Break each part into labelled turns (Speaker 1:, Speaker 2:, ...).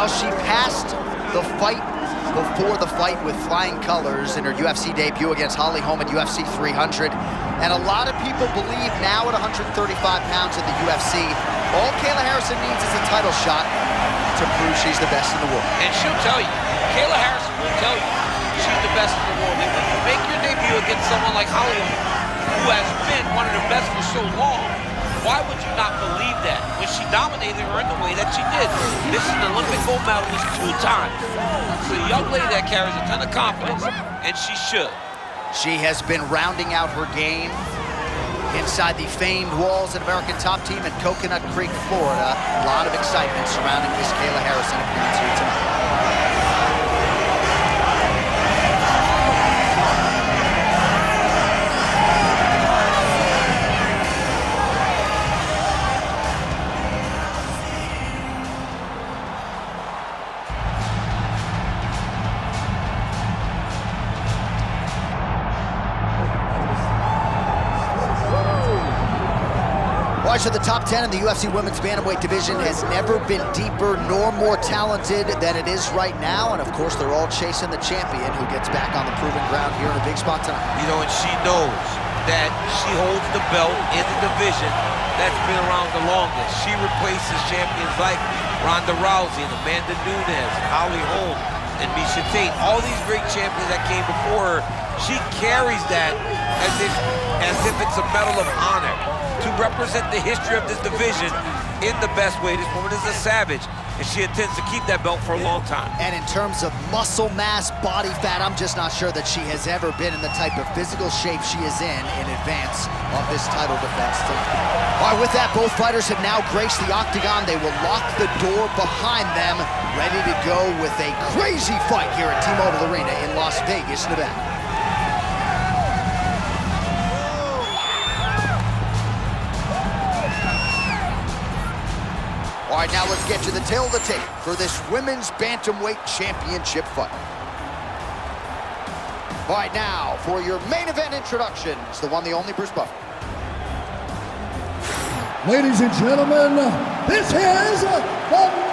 Speaker 1: Well, she passed the fight before the fight with flying colors in her UFC debut against Holly Holm at UFC 300. And a lot of people believe now at 135 pounds in the UFC, all Kayla Harrison needs is a title shot to prove she's the best in the world.
Speaker 2: And she'll tell you, Kayla Harrison will tell you she's the best in the world. And when you make your debut against someone like Holly Holm, who has been one of the best for so long, why would you not believe that when she dominated her in the way that she did? This is an Olympic gold medalist 2 times. It's a young lady that carries a ton of confidence, and she should.
Speaker 1: She has been rounding out her game inside the famed walls at American Top Team in Coconut Creek, Florida. A lot of excitement surrounding Miss Kayla Harrison appearance here tonight. So the top 10 in the UFC women's bantamweight division has never been deeper nor more talented than it is right now. And of course, they're all chasing the champion who gets back on the proving ground here in a big spot tonight.
Speaker 2: You know, and she knows that she holds the belt in the division that's been around the longest. She replaces champions like Ronda Rousey and Amanda Nunes, Holly Holm, and Miesha Tate. All these great champions that came before her, she carries that as if it's a medal of honor to represent the history of this division in the best way. This woman is a savage, and she intends to keep that belt for a long time.
Speaker 1: And in terms of muscle mass, body fat, I'm just not sure that she has ever been in the type of physical shape she is in advance of this title defense tonight. All right, with that, both fighters have now graced the octagon. They will lock the door behind them, ready to go with a crazy fight here at T-Mobile Arena in Las Vegas, Nevada. All right, now let's get to the tail of the tape for this women's bantamweight championship fight. All right, now for your main event introduction, it's the one, the only Bruce Buffer.
Speaker 3: Ladies and gentlemen, this is the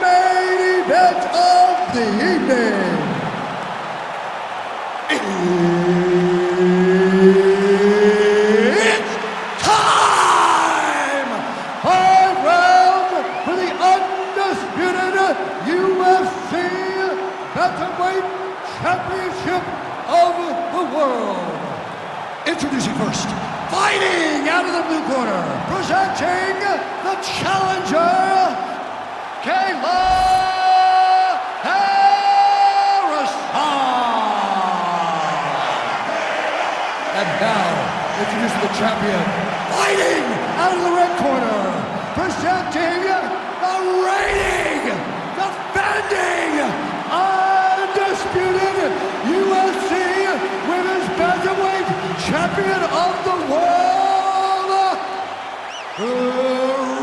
Speaker 3: main event of the evening. It's time! 5 rounds for the undisputed UFC Bantamweight Championship of the world. Introducing first, fighting out of the blue corner, presenting the challenger, Kayla Harrison. And now, introducing the champion, fighting out of the red corner, presenting the reigning, defending, undisputed UFC Women's Bantamweight Champion of the world,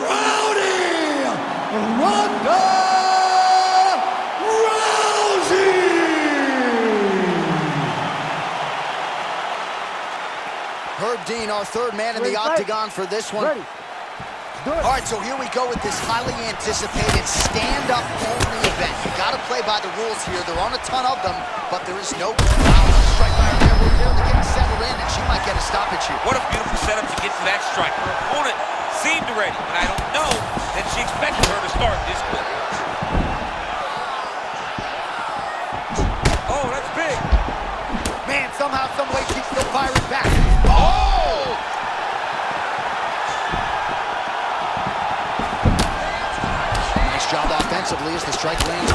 Speaker 3: Rowdy Ronda Rousey.
Speaker 1: Herb Dean, our third man in the octagon for this one.
Speaker 4: Ready.
Speaker 1: All right, so here we go with this highly anticipated stand-up only event. You gotta play by the rules here. There aren't a ton of them, but there is no strike by her there. We're barely getting settled in, and she might get a stoppage here.
Speaker 2: What a beautiful setup to get to that strike. Her opponent seemed ready, but I don't know that she expected her to start this quick. Oh, that's big.
Speaker 1: Man, somehow, some way, she's still firing back. Oh! Nice job offensively as the strike lands.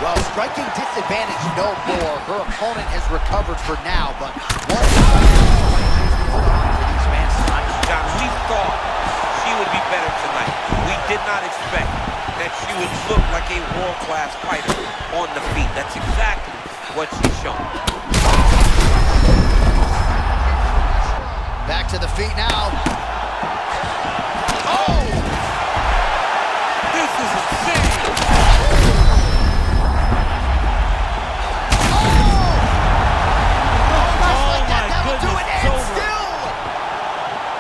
Speaker 1: Well, striking disadvantage no more. Her opponent has recovered for now, but one these fans tonight.
Speaker 2: John, we thought she would be better tonight. We did not expect that she would look like a world-class fighter on the feet. That's exactly what she's shown.
Speaker 1: Back to the feet now. Oh!
Speaker 2: This is insane!
Speaker 1: That will do it, and still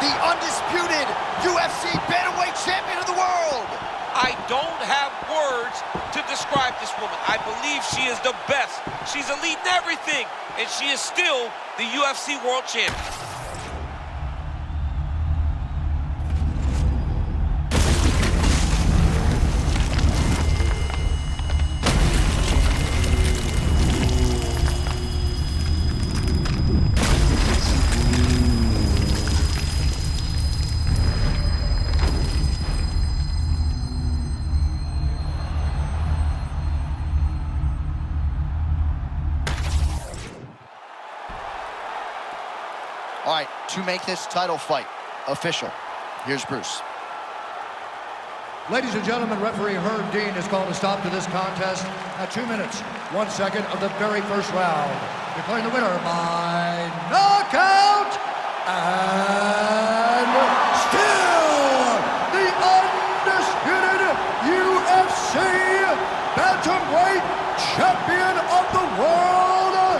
Speaker 1: the undisputed UFC bantamweight champion of the world.
Speaker 2: I don't have words to describe this woman. I believe she is the best. She's elite in everything, and she is still the UFC world champion.
Speaker 1: All right, to make this title fight official, here's Bruce.
Speaker 3: Ladies and gentlemen, referee Herb Dean has called a stop to this contest at 2 minutes, 1 second of the very first round. Declaring the winner by knockout and still the undisputed UFC bantamweight champion of the world,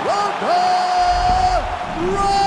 Speaker 3: Ronda Rousey!